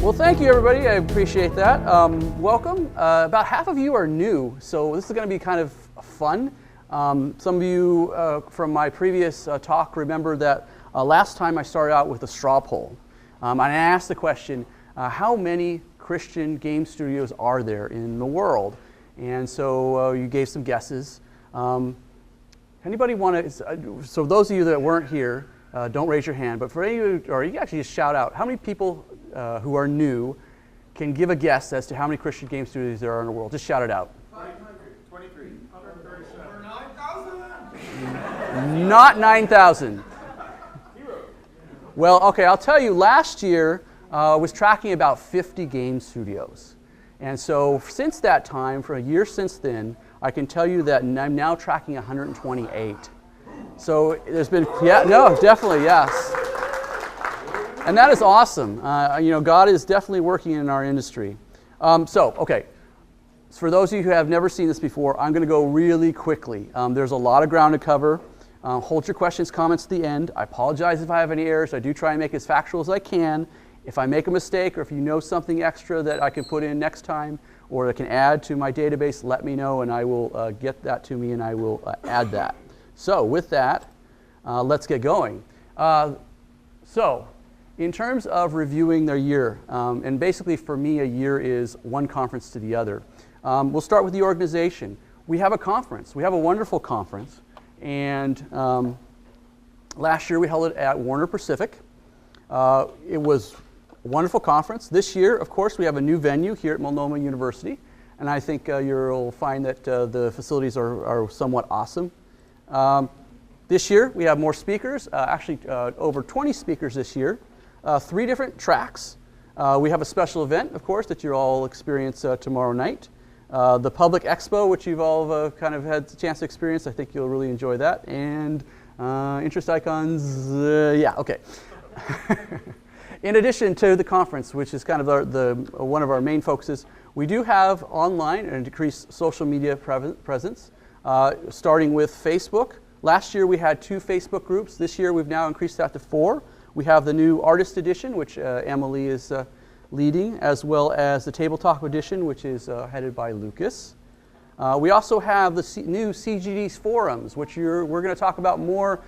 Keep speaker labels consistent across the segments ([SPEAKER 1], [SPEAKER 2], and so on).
[SPEAKER 1] Well, thank you, everybody. I appreciate that. Welcome. About half of you are new, so this is going to be kind of fun. Some of you from my previous talk remember that last time I started out with a straw poll. And I asked the question, how many Christian game studios are there in the world? And so you gave some guesses. Anybody want to, so those of you that weren't here, don't raise your hand, but for any of you, or you can actually just shout out, how many people who are new can give a guess as to how many Christian game studios there are in the world? Just shout it out.
[SPEAKER 2] 23. 137. Over 9,000.
[SPEAKER 1] Not 9,000. Well, okay, I'll tell you, last year was tracking about 50 game studios. And so since that time, for a year since then, I can tell you that I'm now tracking 128. So there's been, yeah, no, definitely, yes. And that is awesome. God is definitely working in our industry. Okay. For those of you who have never seen this before, I'm going to go really quickly. There's a lot of ground to cover. Hold your questions, comments at the end. I apologize if I have any errors. I do try and make it as factual as I can. If I make a mistake, or if you know something extra that I can put in next time, or that can add to my database, let me know, and I will get that to me, and I will add that. So with that, let's get going. In terms of reviewing their year, and basically for me, a year is one conference to the other. We'll start with the organization. We have a conference. We have a wonderful conference. And last year we held it at Warner Pacific. It was a wonderful conference. This year, of course, we have a new venue here at Multnomah University. And I think you'll find that the facilities are somewhat awesome. This year we have more speakers, actually over 20 speakers this year. 3 different tracks. We have a special event, of course, that you'll all experience tomorrow night. The Public Expo, which you've all kind of had a chance to experience. I think you'll really enjoy that. And interest icons, yeah, okay. In addition to the conference, which is kind of one of our main focuses, we do have online and increased social media presence, starting with Facebook. Last year we had 2 Facebook groups. This year we've now increased that to 4. We have the new Artist Edition, which Emily is leading, as well as the Table Talk Edition, which is headed by Lucas. We also have the new CGDC forums, which we're going to talk about more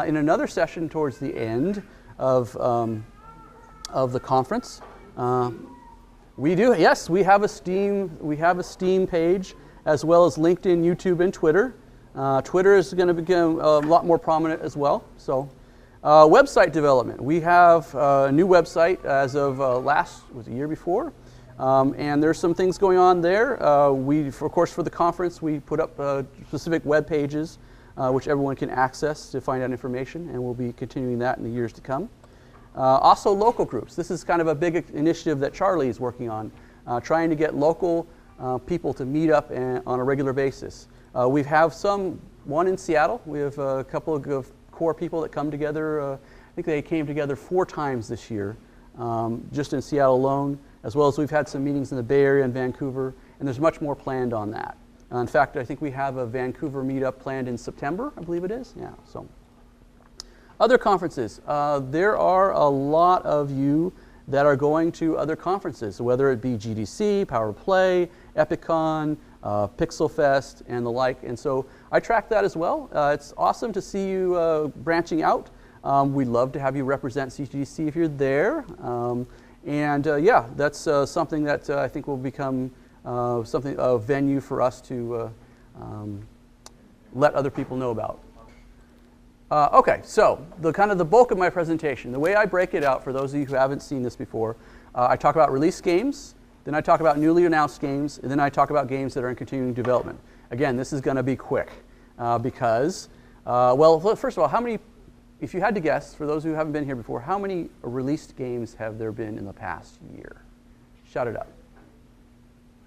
[SPEAKER 1] in another session towards the end of the conference. We do, yes, we have a Steam page, as well as LinkedIn, YouTube, and Twitter. Twitter is going to become a lot more prominent as well. So. Website development. We have a new website as of was the year before, and there's some things going on there. Of course, for the conference, we put up specific web pages which everyone can access to find out information, and we'll be continuing that in the years to come. Also, local groups. This is kind of a big initiative that Charlie is working on, trying to get local people to meet up on a regular basis. We have one in Seattle. We have a couple of core people that come together. I think they came together 4 times this year, just in Seattle alone, as well as we've had some meetings in the Bay Area and Vancouver, and there's much more planned on that. In fact, I think we have a Vancouver meetup planned in September, I believe it is. Yeah. So, other conferences. There are a lot of you that are going to other conferences, whether it be GDC, Power Play, Epicon, Pixel Fest, and the like. And so I track that as well. It's awesome to see you branching out. We'd love to have you represent CGDC if you're there. Yeah, that's something that I think will become a venue for us to let other people know about. Okay, so the bulk of my presentation, the way I break it out for those of you who haven't seen this before, I talk about release games, then I talk about newly announced games, and then I talk about games that are in continuing development. Again, this is going to be quick because, well, first of all, if you had to guess, for those who haven't been here before, how many released games have there been in the past year? Shout it out.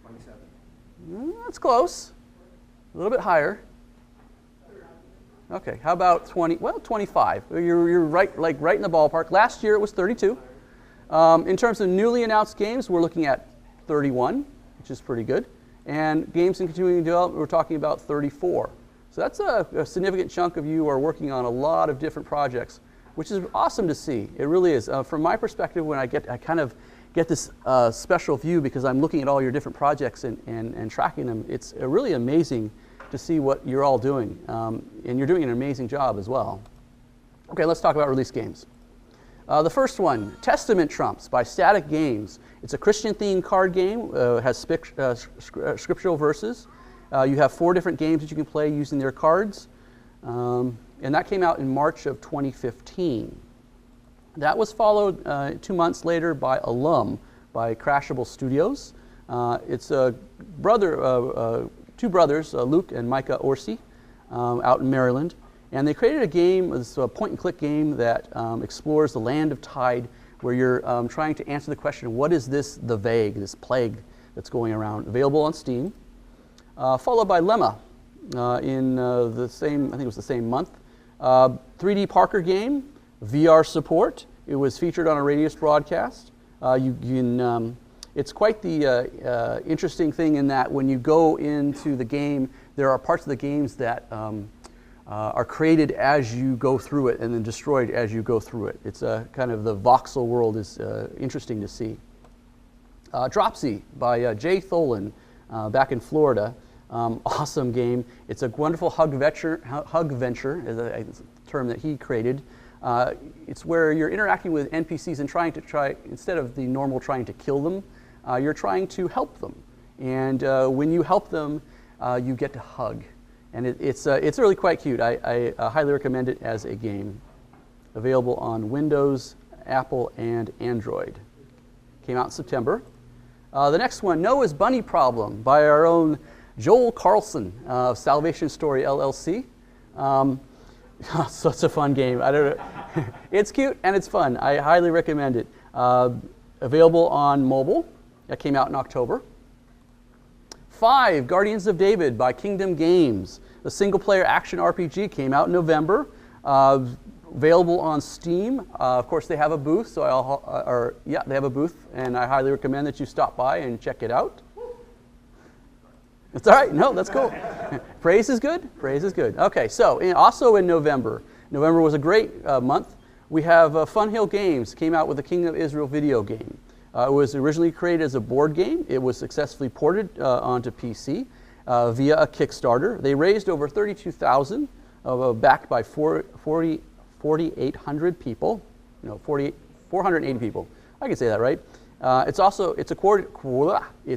[SPEAKER 1] 27. That's close. A little bit higher. Okay, how about 20? Well, 25. You're right in the ballpark. Last year it was 32. In terms of newly announced games, we're looking at 31, which is pretty good. And games in continuing development, we're talking about 34. So that's a significant chunk of you are working on a lot of different projects. which is awesome to see. It really is. From my perspective, when I kind of get this special view because I'm looking at all your different projects and tracking them. It's really amazing to see what you're all doing, and you're doing an amazing job as well. Okay, let's talk about release games. The first one, Testament Trumps by Static Games. It's a Christian-themed card game. Has scriptural verses. You have 4 different games that you can play using their cards. And that came out in March of 2015. That was followed 2 months later by Alum by Crashable Studios. It's a two brothers, Luke and Micah Orsi, out in Maryland. And they created a game, this point-and-click game that explores the land of Tide, where you're trying to answer the question, what is this, the vague, this plague that's going around? Available on Steam. Followed by Lemma in the same, I think it was the same month. 3D Parker game, VR support. It was featured on a Radius broadcast. It's quite the interesting thing in that when you go into the game, there are parts of the games that are created as you go through it and then destroyed as you go through it. It's kind of the voxel world is interesting to see. Dropsy by Jay Tholen back in Florida. Awesome game. It's a wonderful hug venture is a term that he created. It's where you're interacting with NPCs and trying to instead of the normal trying to kill them, you're trying to help them. And when you help them, you get to hug. And it's really quite cute. I highly recommend it as a game. Available on Windows, Apple, and Android. Came out in September. The next one, Noah's Bunny Problem by our own Joel Carlson of Salvation Story LLC. Such a fun game. I don't know. It's cute and it's fun. I highly recommend it. Available on mobile. That came out in October. 5, Guardians of David by Kingdom Games. The single-player action RPG came out in November. Available on Steam. Of course, they have a booth. They have a booth, and I highly recommend that you stop by and check it out. It's all right. No, that's cool. Praise is good. Praise is good. Okay, so also in November. November was a great month. We have Fun Hill Games came out with the King of Israel video game. It was originally created as a board game. It was successfully ported onto PC via a Kickstarter. They raised over $32,000, backed by 4,800 people. No, 480 people. I can say that right. It's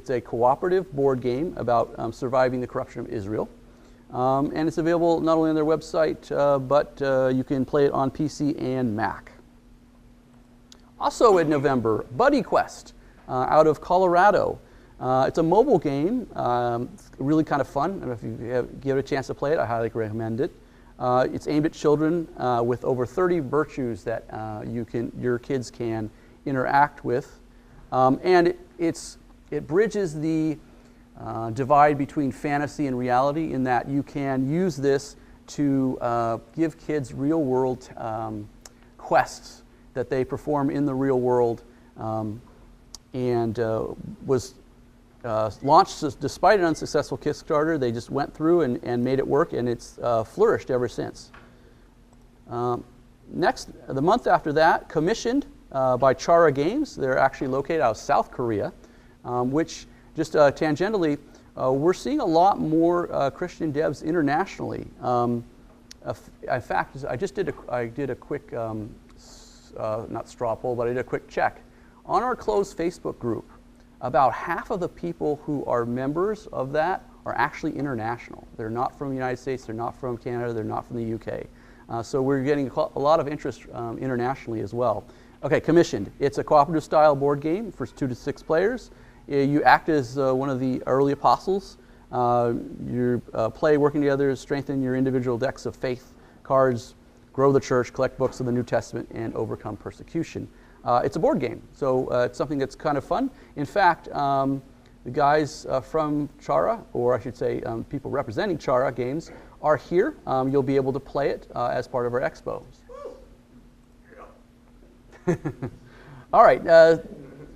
[SPEAKER 1] a cooperative board game about surviving the corruption of Israel. And it's available not only on their website, but you can play it on PC and Mac. Also in November, Buddy Quest out of Colorado. It's a mobile game. It's really kind of fun. I don't know if you give it a chance to play it. I highly recommend it. It's aimed at children with over 30 virtues that your kids can interact with. And it bridges the divide between fantasy and reality in that you can use this to give kids real-world quests that they perform in the real world, and was launched despite an unsuccessful Kickstarter. They just went through and made it work, and it's flourished ever since. Next, the month after that, commissioned by Chara Games. They're actually located out of South Korea, which just tangentially, we're seeing a lot more Christian devs internationally. In fact, I did a quick, not straw poll, but I did a quick check. On our closed Facebook group, about half of the people who are members of that are actually international. They're not from the United States, they're not from Canada, they're not from the UK. So we're getting a lot of interest internationally as well. Okay, commissioned. It's a cooperative style board game for 2 to 6 players. You act as one of the early apostles. You play working together, strengthen your individual decks of faith cards, grow the church, collect books of the New Testament, and overcome persecution. It's a board game, so it's something that's kind of fun. In fact, the guys from Chara, or I should say people representing Chara Games, are here. You'll be able to play it as part of our expos. All right,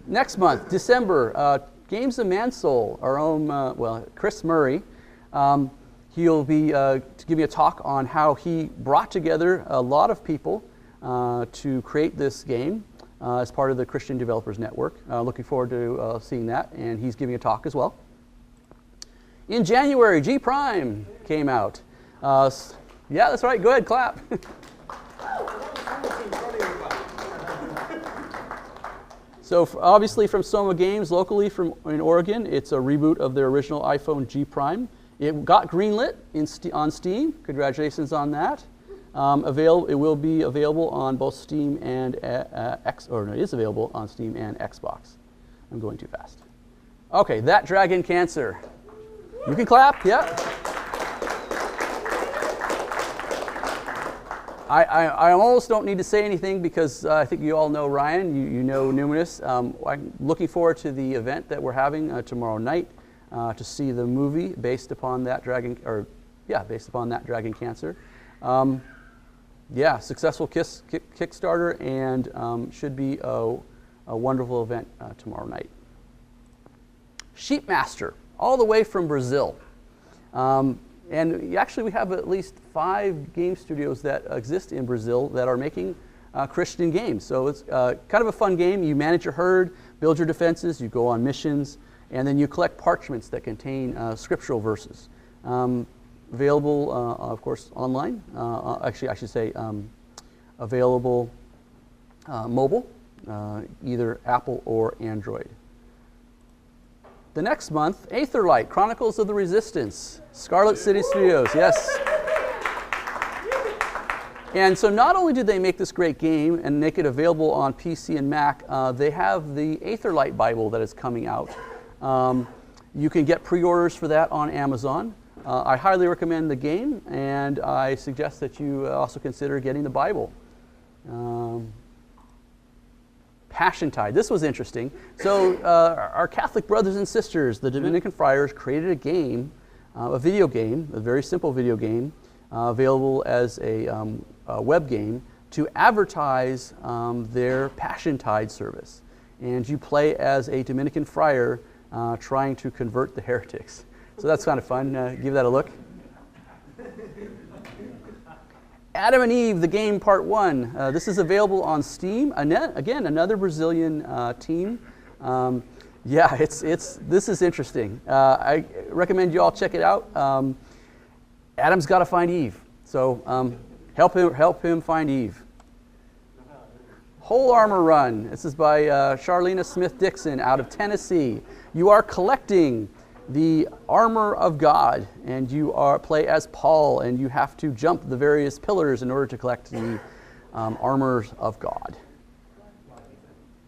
[SPEAKER 1] next month, December, Games of Mansell, our own, Chris Murray. He'll be to give me a talk on how he brought together a lot of people to create this game as part of the Christian Developers Network. Looking forward to seeing that, and he's giving a talk as well. In January, G Prime came out. Yeah, that's right. Go ahead, clap. So obviously from Soma Games, locally in Oregon, it's a reboot of their original iPhone G Prime. It got greenlit on Steam. Congratulations on that. It will be available on both Steam and it is available on Steam and Xbox. I'm going too fast. Okay, That Dragon Cancer. You can clap, yeah. I almost don't need to say anything because I think you all know Ryan, you know Numinous. I'm looking forward to the event that we're having tomorrow night to see the movie based upon That Dragon, based upon That Dragon Cancer. Yeah, successful Kickstarter and should be a wonderful event tomorrow night. Sheepmaster, all the way from Brazil. And actually we have at least 5 game studios that exist in Brazil that are making Christian games. So it's kind of a fun game. You manage your herd, build your defenses, you go on missions, and then you collect parchments that contain scriptural verses. Available, of course, online. Actually, I should say available mobile, either Apple or Android. The next month, Aetherlight, Chronicles of the Resistance, Scarlet City Studios, yes. And so not only did they make this great game and make it available on PC and Mac, they have the Aetherlight Bible that is coming out. You can get pre-orders for that on Amazon. I highly recommend the game, and I suggest that you also consider getting the Bible. Passiontide. This was interesting. So our Catholic brothers and sisters, the Dominican Friars, created a game, a video game, a very simple video game, available as a web game to advertise their Passiontide service. And you play as a Dominican friar trying to convert the heretics. So that's kind of fun. Give that a look. Adam and Eve, the game part 1. This is available on Steam. Again, another Brazilian team. Yeah, this is interesting. I recommend you all check it out. Adam's got to find Eve, so help him find Eve. Whole Armor Run. This is by Charlena Smith Dixon out of Tennessee. You are collecting the armor of God, and you play as Paul, and you have to jump the various pillars in order to collect the armor of God.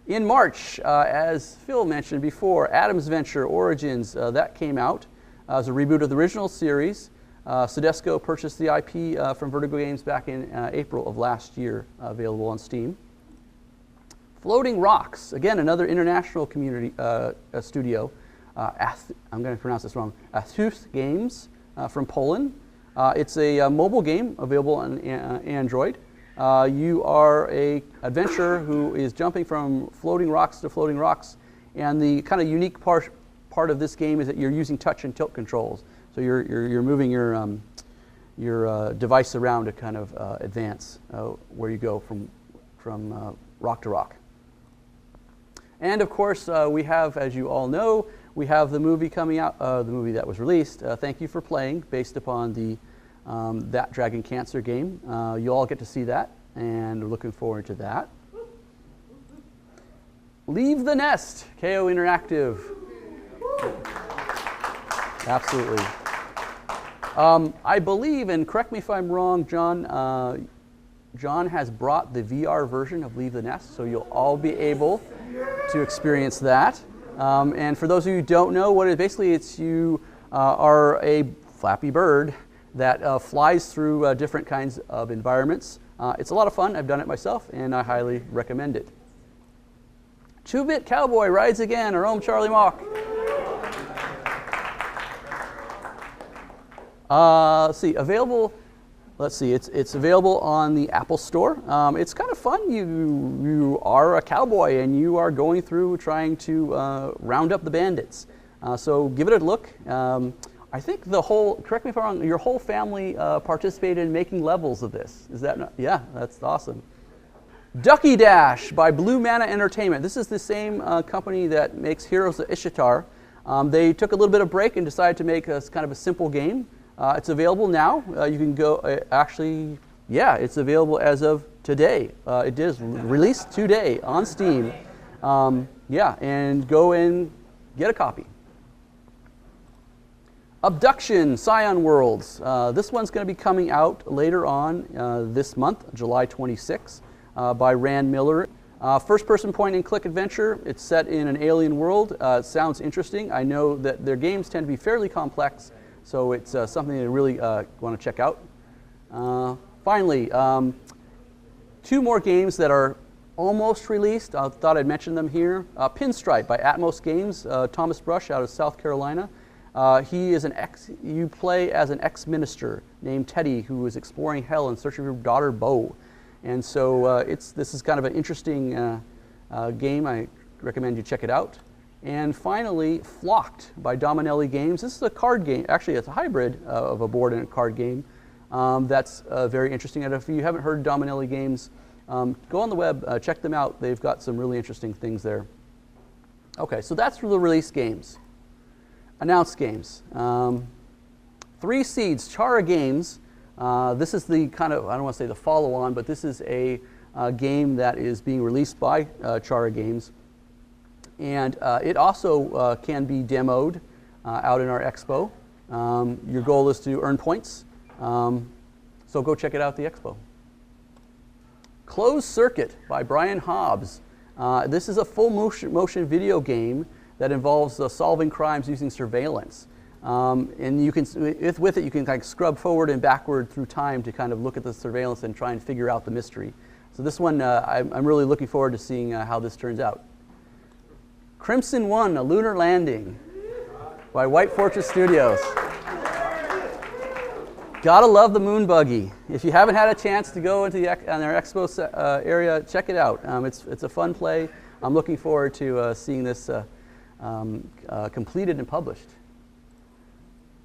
[SPEAKER 1] In March, as Phil mentioned before, Adam's Venture Origins, that came out as a reboot of the original series. Sodesco purchased the IP from Vertigo Games back in April of last year, available on Steam. Floating Rocks, again, another international community studio. I'm going to pronounce this wrong. Athus Games from Poland. It's a mobile game available on Android. You are an adventurer who is jumping from floating rocks to floating rocks, and the kind of unique part of this game is that you're using touch and tilt controls. So you're moving your device around to kind of advance where you go from rock to rock. And of course, we have, as you all know, we have the movie coming out, the movie that was released, Thank You for Playing, based upon the That Dragon Cancer game. You all get to see that, and we're looking forward to that. Leave the Nest, KO Interactive. Absolutely. I believe, and correct me if I'm wrong, John, John has brought the VR version of Leave the Nest, so you'll all be able to experience that. And for those of you who don't know what it basically, it's you are a flappy bird that flies through different kinds of environments. It's a lot of fun. I've done it myself, and I highly recommend it. 2-Bit Cowboy rides again, our own Charlie Mock. Let's see, it's available on the Apple Store. It's kind of fun. You are a cowboy and you are going through trying to round up the bandits. So give it a look. I think correct me if I'm wrong, your whole family participated in making levels of this. Is that not? Yeah, that's awesome. Ducky Dash by Blue Mana Entertainment. This is the same company that makes Heroes of Ishtar. They took a little bit of break and decided to make a kind of a simple game. It's available now. You can go, actually, yeah, it's available as of today. It is released today on Steam. Yeah, and go and get a copy. Abduction, Scion Worlds. This one's going to be coming out later on this month, July 26, by Rand Miller. First-person point-and-click adventure. It's set in an alien world. It sounds interesting. I know that their games tend to be fairly complex, so it's something I really want to check out. Finally, two more games that are almost released. I thought I'd mention them here. Pinstripe by Atmos Games. Thomas Brush out of South Carolina. He is you play as an ex-minister named Teddy who is exploring hell in search of your daughter Bo. And so this is kind of an interesting game. I recommend you check it out. And finally, Flocked by Dominelli Games. This is a card game. Actually, it's a hybrid of a board and a card game. That's very interesting. And if you haven't heard Dominelli Games, go on the web, check them out. They've got some really interesting things there. Okay, so that's for the release games. Announced games. 3 Seeds, Chara Games. This is the kind of, I don't want to say the follow-on, but this is a game that is being released by Chara Games. And it also can be demoed out in our expo. Your goal is to earn points. So go check it out at the expo. Closed Circuit by Brian Hobbs. This is a full motion video game that involves solving crimes using surveillance. And you can, with it, you can kind of scrub forward and backward through time to kind of look at the surveillance and try and figure out the mystery. So this one, I'm really looking forward to seeing how this turns out. Crimson One, A Lunar Landing by White Fortress Studios. Gotta love the moon buggy. If you haven't had a chance to go into our expo area, check it out. It's a fun play. I'm looking forward to seeing this completed and published.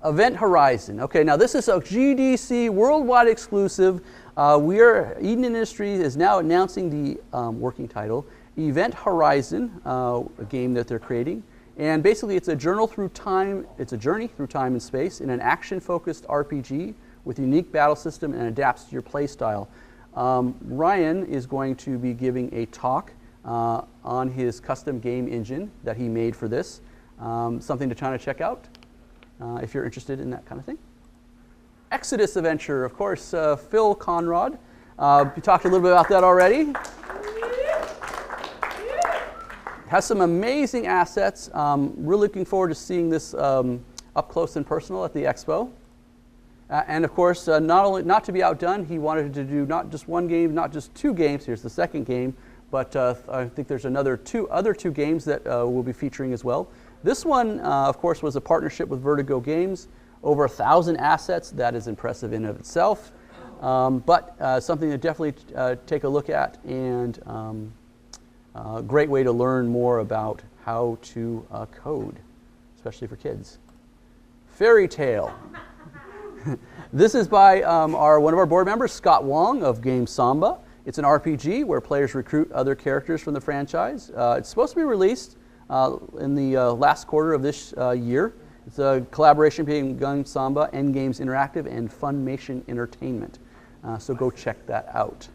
[SPEAKER 1] Event Horizon. Okay, now this is a GDC worldwide exclusive. Eden Industries is now announcing the working title, Event Horizon, a game that they're creating. And basically it's a journey through time and space in an action-focused RPG with a unique battle system and adapts to your play style. Ryan is going to be giving a talk on his custom game engine that he made for this. Something to try to check out if you're interested in that kind of thing. Exodus Adventure, of course, Phil Conrad. We talked a little bit about that already. Has some amazing assets. Really looking forward to seeing this up close and personal at the expo. And of course, not to be outdone, he wanted to do not just one game, not just 2 games. Here's the second game, but I think there's other two games that we'll be featuring as well. This one, of course, was a partnership with Vertigo Games. Over 1,000 assets. That is impressive in and of itself. But something to definitely take a look at, and a great way to learn more about how to code, especially for kids. Fairy Tale. This is by one of our board members, Scott Wong of Game Samba. It's an RPG where players recruit other characters from the franchise. It's supposed to be released in the last quarter of this year. It's a collaboration between Game Samba, Endgames Interactive, and Funimation Entertainment. So go check that out.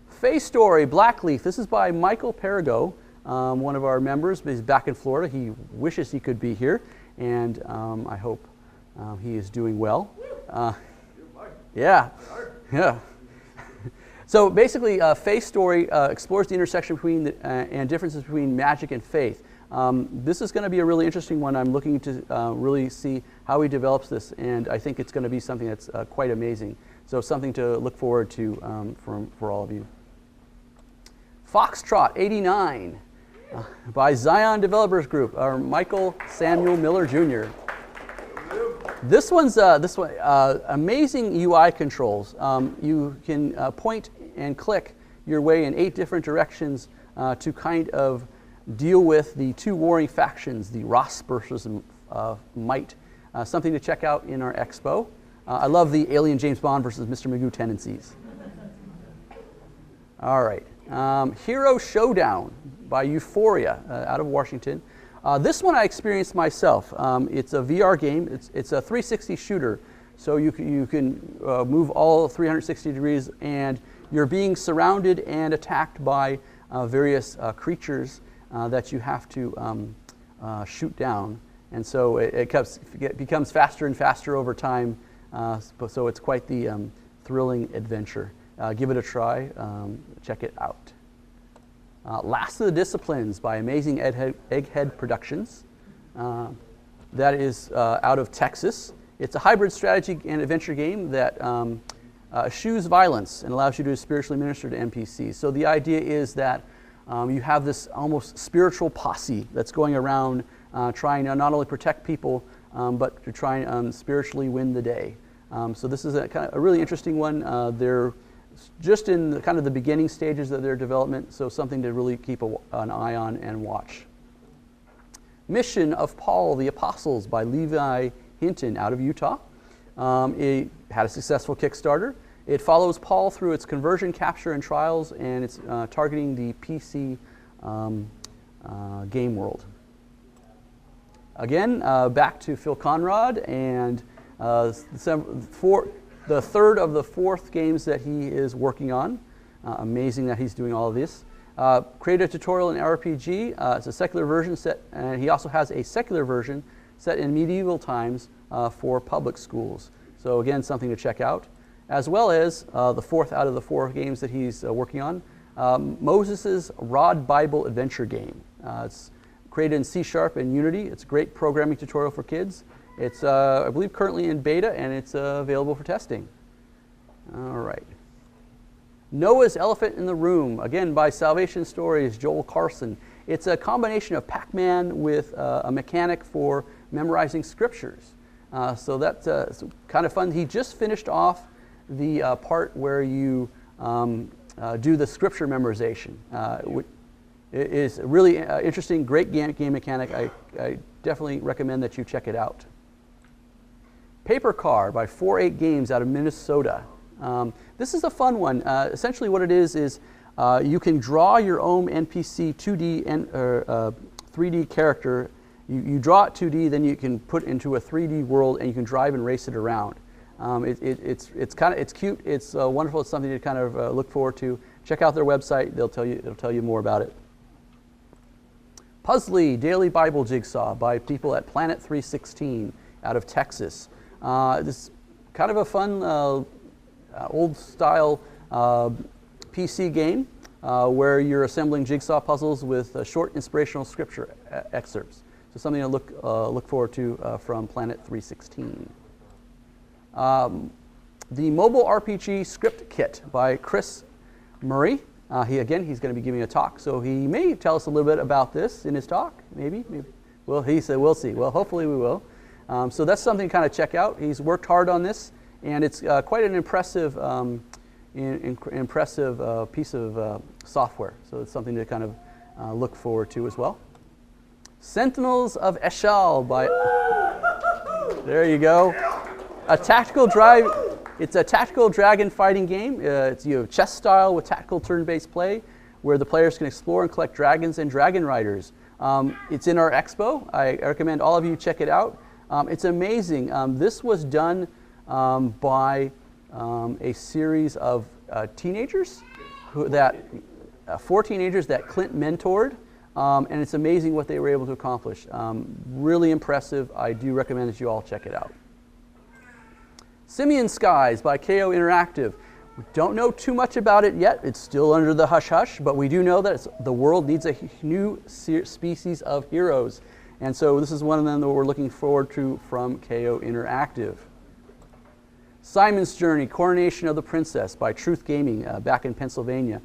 [SPEAKER 1] Face Story, Blackleaf. This is by Michael Perigo, one of our members. He's back in Florida. He wishes he could be here, and I hope he is doing well. Yeah. So basically, Face Story explores the intersection between and differences between magic and faith. This is going to be a really interesting one. I'm looking to really see how he develops this, and I think it's going to be something that's quite amazing. So something to look forward to for all of you. Foxtrot 89 by Zion Developers Group, or Michael Samuel Miller Jr. This one's amazing UI controls. You can point and click your way in 8 different directions to kind of deal with the 2 warring factions, the Ross versus Might. Something to check out in our expo. I love the Alien James Bond versus Mr. Magoo tendencies. All right. Hero Showdown by Euphoria out of Washington. This one I experienced myself. It's a VR game. It's a 360 shooter. So you can move all 360 degrees, and you're being surrounded and attacked by various creatures that you have to shoot down. And so it becomes faster and faster over time. So it's quite the thrilling adventure. Give it a try. Check it out. Last of the Disciplines by Amazing Egghead Productions. That is out of Texas. It's a hybrid strategy and adventure game that eschews violence and allows you to spiritually minister to NPCs. So the idea is that you have this almost spiritual posse that's going around trying to not only protect people, but to try and spiritually win the day. So this is a really interesting one. They're just in the beginning stages of their development, so something to really keep an eye on and watch. Mission of Paul the Apostles by Levi Hinton out of Utah. It had a successful Kickstarter. It follows Paul through its conversion, capture, and trials, and it's targeting the PC game world. Again, back to Phil Conrad, and the third of the fourth games that he is working on. Amazing that he's doing all of this. Created a tutorial in RPG. It's a secular version set, and he also has a secular version set in medieval times for public schools. So again, something to check out. As well as the fourth out of the four games that he's working on, Moses' Rod Bible Adventure game. It's created in C# and Unity. It's a great programming tutorial for kids. It's, I believe, currently in beta, and it's available for testing. All right. Noah's Elephant in the Room, again by Salvation Stories, Joel Carson. It's a combination of Pac-Man with a mechanic for memorizing scriptures. So that's kind of fun. He just finished off the part where you do the scripture memorization. It is a really interesting, great game mechanic. I definitely recommend that you check it out. Paper Car by 4-8 Games out of Minnesota. This is a fun one. Essentially what it is you can draw your own NPC 2D and 3D character. You draw it 2D, then you can put it into a 3D world, and you can drive and race it around. It's cute. It's wonderful. It's something to kind of look forward to. Check out their website. It'll tell you more about it. Puzzly Daily Bible Jigsaw by people at Planet 316 out of Texas. This is kind of a fun old style PC game where you're assembling jigsaw puzzles with short inspirational scripture excerpts. So something to look forward to from Planet 316. The Mobile RPG Script Kit by Chris Murray. He's going to be giving a talk, so he may tell us a little bit about this in his talk. Maybe. Well, he said we'll see. Well, hopefully we will. So that's something to kind of check out. He's worked hard on this, and it's quite an impressive piece of software. So it's something to kind of look forward to as well. Sentinels of Eshal by, there you go. It's a tactical dragon fighting game. You have chess style with tactical turn-based play, where the players can explore and collect dragons and dragon riders. It's in our expo. I recommend all of you check it out. It's amazing. This was done by a series of teenagers, 4 teenagers that Clint mentored, and it's amazing what they were able to accomplish. Really impressive. I do recommend that you all check it out. Simian Skies by KO Interactive. We don't know too much about it yet. It's still under the hush-hush, but we do know that the world needs a new species of heroes. And so this is one of them that we're looking forward to from KO Interactive. Simon's Journey, Coronation of the Princess by Truth Gaming back in Pennsylvania.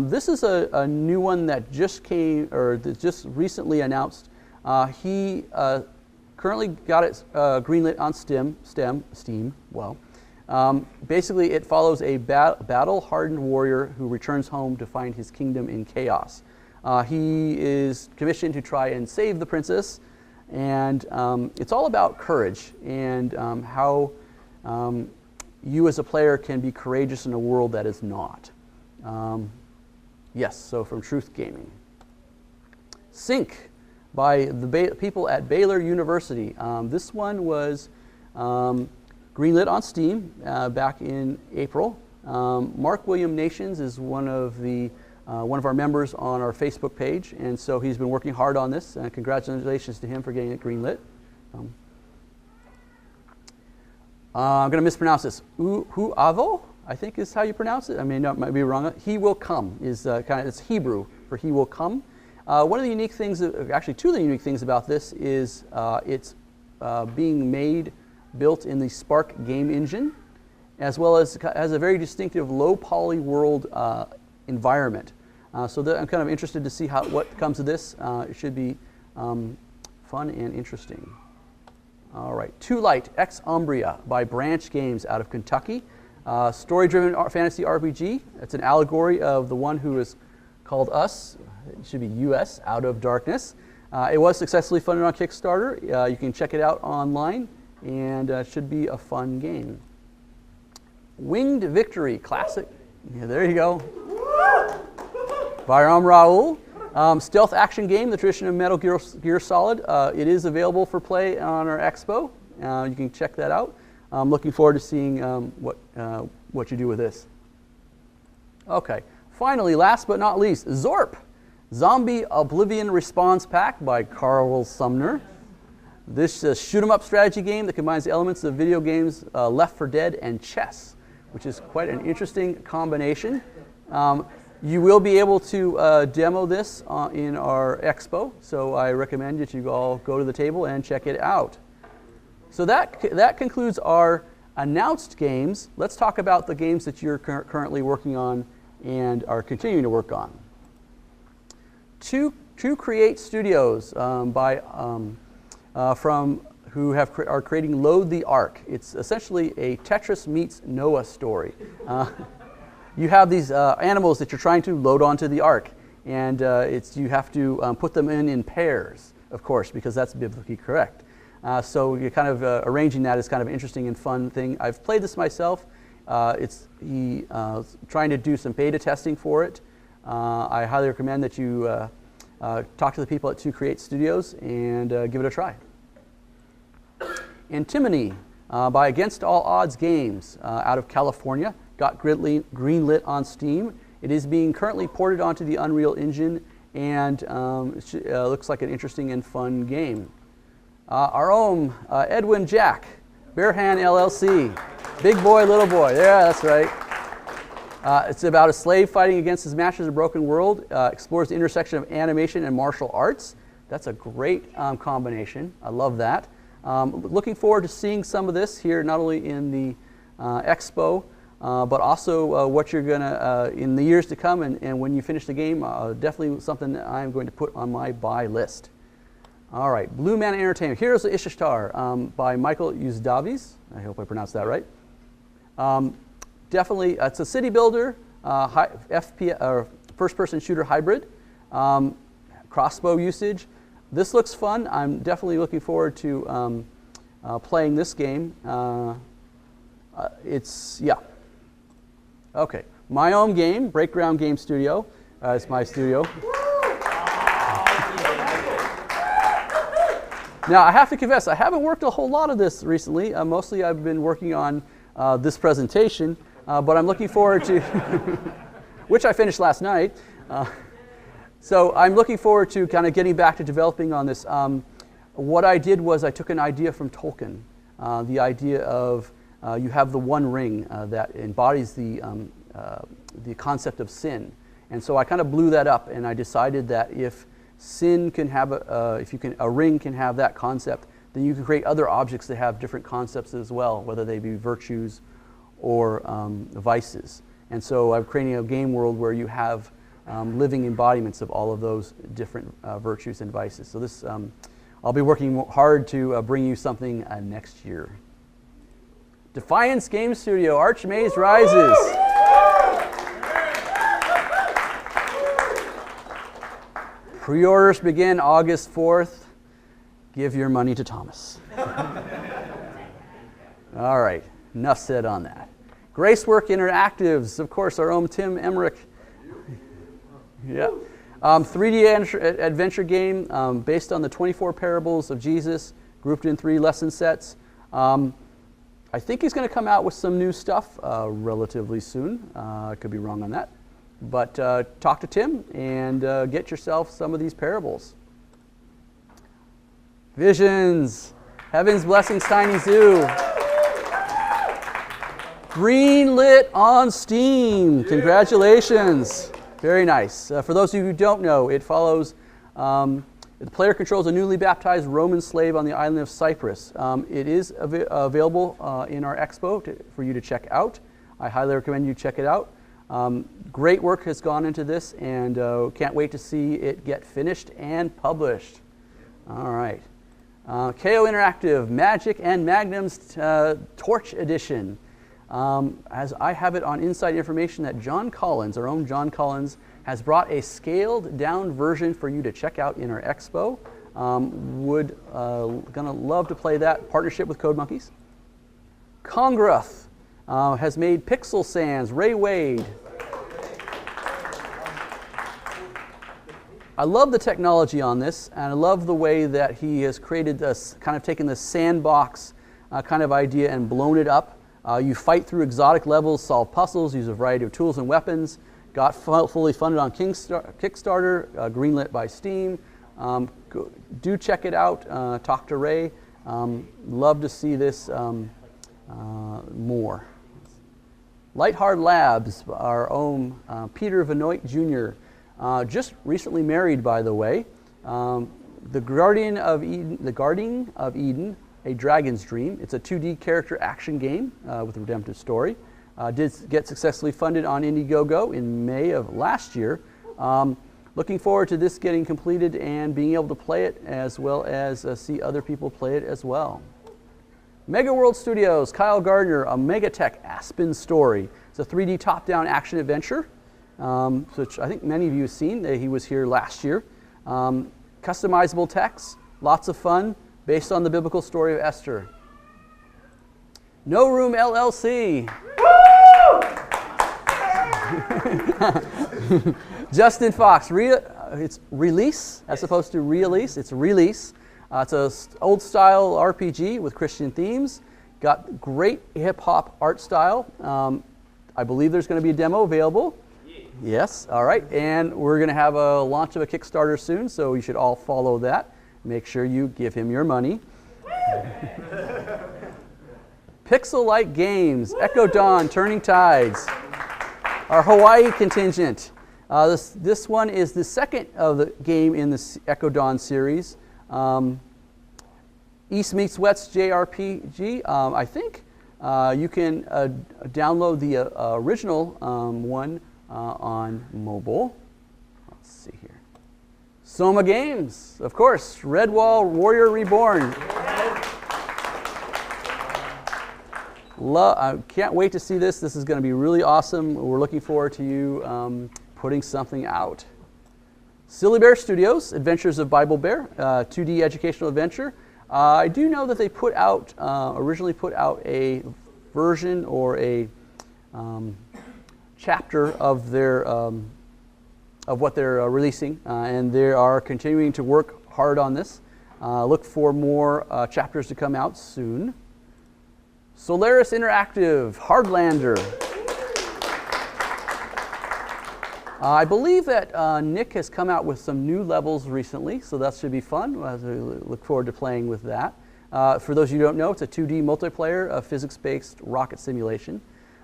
[SPEAKER 1] This is a new one that just that just recently announced. He currently got it greenlit on Steam. Well, basically it follows a battle-hardened warrior who returns home to find his kingdom in chaos. He is commissioned to try and save the princess, and it's all about courage and how you as a player can be courageous in a world that is not. Yes, so from Truth Gaming. Sync by the people at Baylor University. This one was greenlit on Steam back in April. Mark William Nations is one of our members on our Facebook page, and so he's been working hard on this. Congratulations to him for getting it greenlit. I'm going to mispronounce this. Huavo, I think is how you pronounce it. I mean, I might be wrong. He Will Come is it's Hebrew for He Will Come. One of the unique things, actually two of the unique things about this is it's being built in the Spark game engine, as well as has a very distinctive low poly world environment. So I'm kind of interested to see what comes of this. It should be fun and interesting. All right, Too Light Ex Umbria by Branch Games out of Kentucky. Story-driven fantasy RPG. It's an allegory of the one who is called Us. It should be US, Out of Darkness. It was successfully funded on Kickstarter. You can check it out online, and it should be a fun game. Winged Victory Classic. Yeah, there you go. Bayram Raoul. Stealth action game, the tradition of Metal Gear Solid. It is available for play on our expo. You can check that out. I'm looking forward to seeing what you do with this. Okay, finally, last but not least, Zorp, Zombie Oblivion Response Pack by Carl Sumner. This is a shoot-'em-up strategy game that combines the elements of video games Left 4 Dead and chess, which is quite an interesting combination. You will be able to demo this in our expo, so I recommend that you all go to the table and check it out. So that concludes our announced games. Let's talk about the games that you're currently working on and are continuing to work on. Two Create Studios who are creating Load the Ark. It's essentially a Tetris meets Noah story. You have these animals that you're trying to load onto the ark, and you have to put them in pairs, of course, because that's biblically correct. So you're kind of arranging that is kind of an interesting and fun thing. I've played this myself. Trying to do some beta testing for it. I highly recommend that you talk to the people at 2 Create Studios and give it a try. Antimony by Against All Odds Games out of California. Got greenlit on Steam. It is being currently ported onto the Unreal Engine, and it looks like an interesting and fun game. Our own Edwin Jack, Bearhan LLC. Big boy, little boy. Yeah, that's right. It's about a slave fighting against his master's of broken world. Explores the intersection of animation and martial arts. That's a great combination. I love that. Looking forward to seeing some of this here, not only in the expo, but also what you're going to, in the years to come, and when you finish the game, definitely something that I'm going to put on my buy list. All right, Blue Man Entertainment, Heroes of Ishtar by Michael Uzdavis. I hope I pronounced that right. Definitely, it's a city builder, first-person shooter hybrid, crossbow usage. This looks fun. I'm definitely looking forward to playing this game. Yeah. Okay, my own game, Breakground Game Studio. It's my studio. Now, I have to confess, I haven't worked a whole lot of this recently. Mostly I've been working on this presentation, but I'm looking forward to, which I finished last night. So I'm looking forward to kind of getting back to developing on this. What I did was I took an idea from Tolkien, the idea of you have the One Ring that embodies the concept of sin. And so I kind of blew that up, and I decided that if sin can have a ring can have that concept, then you can create other objects that have different concepts as well, whether they be virtues or vices. And so I'm creating a game world where you have living embodiments of all of those different virtues and vices. So this, I'll be working hard to bring you something next year. Defiance Game Studio, Archmaze Rises. Pre-orders begin August 4th. Give your money to Thomas. All right, enough said on that. Gracework Interactives, of course, our own Tim Emmerich. Yeah. 3D adventure game based on the 24 parables of Jesus, grouped in 3 lesson sets. I think he's going to come out with some new stuff relatively soon. I could be wrong on that. But talk to Tim and get yourself some of these parables. Visions, Heaven's Blessings Tiny Zoo. Greenlit on Steam. Congratulations. Very nice. For those of you who don't know, it follows, the player controls a newly baptized Roman slave on the island of Cyprus. It is available in our expo for you to check out. I highly recommend you check it out. Great work has gone into this, and can't wait to see it get finished and published. All right. KO Interactive, Magic and Magnum's Torch Edition. As I have it on inside information that John Collins, our own John Collins, has brought a scaled down version for you to check out in our expo. Gonna love to play that. Partnership with Code Monkeys. Congrath has made Pixel Sands, Ray Wade. I love the technology on this, and I love the way that he has created this, kind of taken this sandbox kind of idea and blown it up. You fight through exotic levels, solve puzzles, use a variety of tools and weapons. Got fully funded on Kickstarter, greenlit by Steam. Do check it out. Talk to Ray. Love to see this more. Lightheart Labs, our own Peter Vanoit Jr., just recently married, by the way. The Guardian of Eden, A Dragon's Dream. It's a 2D character action game with a redemptive story. Did get successfully funded on Indiegogo in May of last year. Looking forward to this getting completed and being able to play it, as well as see other people play it as well. Mega World Studios, Kyle Gardner, a Megatech Aspen story. It's a 3D top-down action adventure, which I think many of you have seen. He was here last year. Customizable text, lots of fun, based on the biblical story of Esther. No Room LLC. Justin Fox, it's release as opposed to release. It's release. It's an old style RPG with Christian themes. Got great hip hop art style. I believe there's going to be a demo available. Yes, all right. And we're going to have a launch of a Kickstarter soon, so you should all follow that. Make sure you give him your money. Pixel-like Games, Echo Dawn, Turning Tides. Our Hawaii contingent. This one is the second of the game in the Echo Dawn series. East Meets West JRPG. I think you can download the original one on mobile. Let's see here. Soma Games, of course. Redwall Warrior Reborn. I can't wait to see this. This is going to be really awesome. We're looking forward to you putting something out. Silly Bear Studios, Adventures of Bible Bear, 2D educational adventure. I do know that they originally put out a version or a chapter of their of what they're releasing, and they are continuing to work hard on this. Look for more chapters to come out soon. Solaris Interactive, Hardlander. I believe that Nick has come out with some new levels recently, so that should be fun. We'll have to look forward to playing with that. For those of you who don't know, it's a 2D multiplayer, physics-based rocket simulation.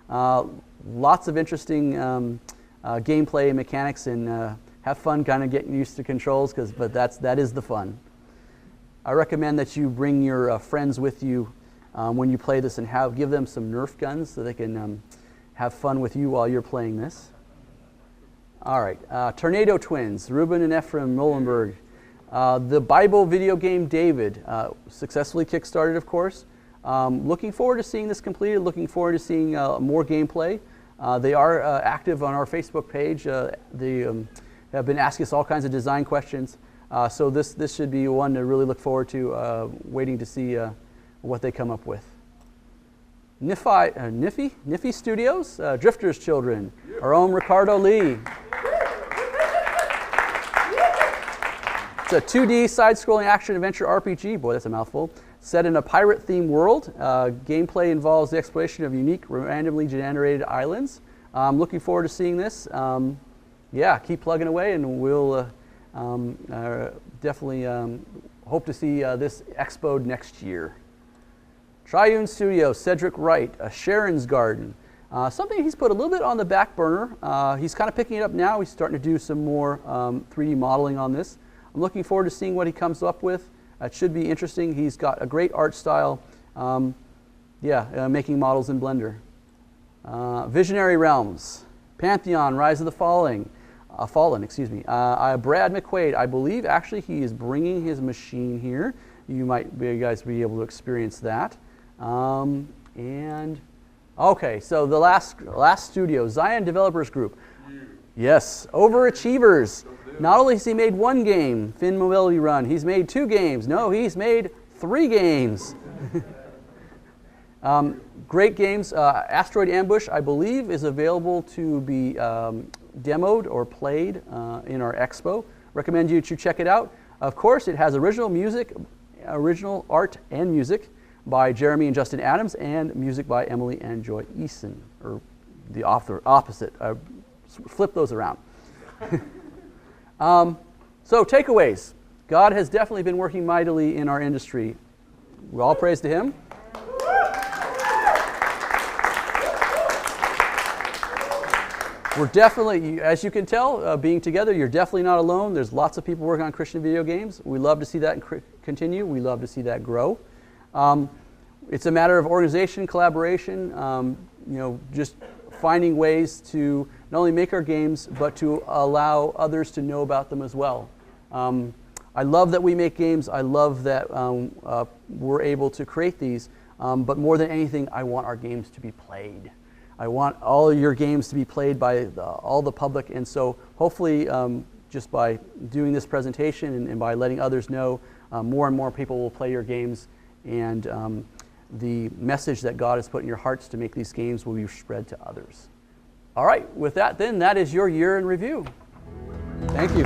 [SPEAKER 1] Lots of interesting gameplay and mechanics, and have fun kind of getting used to controls, but that is the fun. I recommend that you bring your friends with you when you play this and give them some Nerf guns so they can have fun with you while you're playing this. All right, Tornado Twins, Ruben and Ephraim Molenberg. The Bible video game David, successfully kickstarted, of course. Looking forward to seeing this completed, looking forward to seeing more gameplay. They are active on our Facebook page. They have been asking us all kinds of design questions. So this should be one to really look forward to, waiting to see what they come up with. Niffy Studios, Drifter's Children, our own Ricardo Lee. It's a 2D side-scrolling action-adventure RPG. Boy, that's a mouthful. Set in a pirate-themed world. Gameplay involves the exploration of unique, randomly generated islands. I'm looking forward to seeing this. Yeah, keep plugging away, and we'll definitely hope to see this expoed next year. Triune Studio, Cedric Wright, Sharon's Garden. Something he's put a little bit on the back burner. He's kind of picking it up now. He's starting to do some more 3D modeling on this. I'm looking forward to seeing what he comes up with. It should be interesting. He's got a great art style. Making models in Blender. Visionary Realms, Pantheon, Rise of the Fallen. Brad McQuaid, I believe actually he is bringing his machine here. You guys be able to experience that. Okay, so the last studio, Zion Developers Group. Yes, overachievers. Not only has he made one game, Fin Mobility Run, he's made 2 games. No, he's made 3 games. Great games. Asteroid Ambush, I believe, is available to be demoed or played in our expo. Recommend you to check it out. Of course, it has original art and music by Jeremy and Justin Adams, and music by Emily and Joy Eason, or the opposite. Flip those around. So takeaways. God has definitely been working mightily in our industry. We all praise to Him. We're definitely, as you can tell, being together, you're definitely not alone. There's lots of people working on Christian video games. We love to see that continue. We love to see that grow. It's a matter of organization, collaboration, just finding ways to not only make our games, but to allow others to know about them as well. I love that we make games. I love that we're able to create these. But more than anything, I want our games to be played. I want all of your games to be played by all the public. And so hopefully, just by doing this presentation and by letting others know, more and more people will play your games. And the message that God has put in your hearts to make these games will be spread to others. All right, with that then, that is your year in review. Thank you.